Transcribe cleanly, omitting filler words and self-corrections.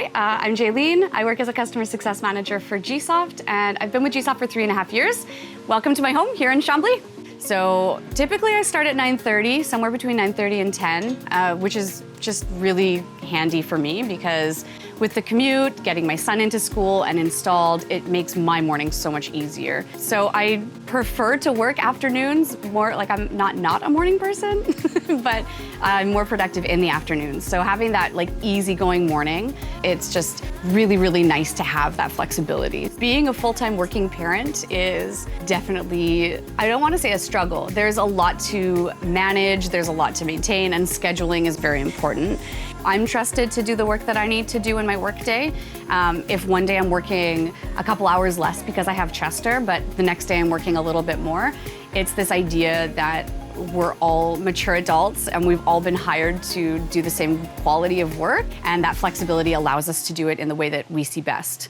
Hi, I'm Jalene. I work as a customer success manager for GSoft, and I've been with GSoft for 3.5 years. Welcome to my home here in Chambly. So typically I start at 9:30, somewhere between 9:30 and 10, which is just really handy for me because with the commute, getting my son into school and installed, it makes my morning so much easier. So I prefer to work afternoons more, like I'm not a morning person, but I'm more productive in the afternoons. So having that like easygoing morning, it's just really, really nice to have that flexibility. Being a full-time working parent is definitely, I don't want to say a struggle. There's a lot to manage, there's a lot to maintain, and scheduling is very important. I'm trusted to do the work that I need to do in my workday. If one day I'm working a couple hours less because I have Chester, but the next day I'm working a little bit more, it's this idea that we're all mature adults and we've all been hired to do the same quality of work, and that flexibility allows us to do it in the way that we see best.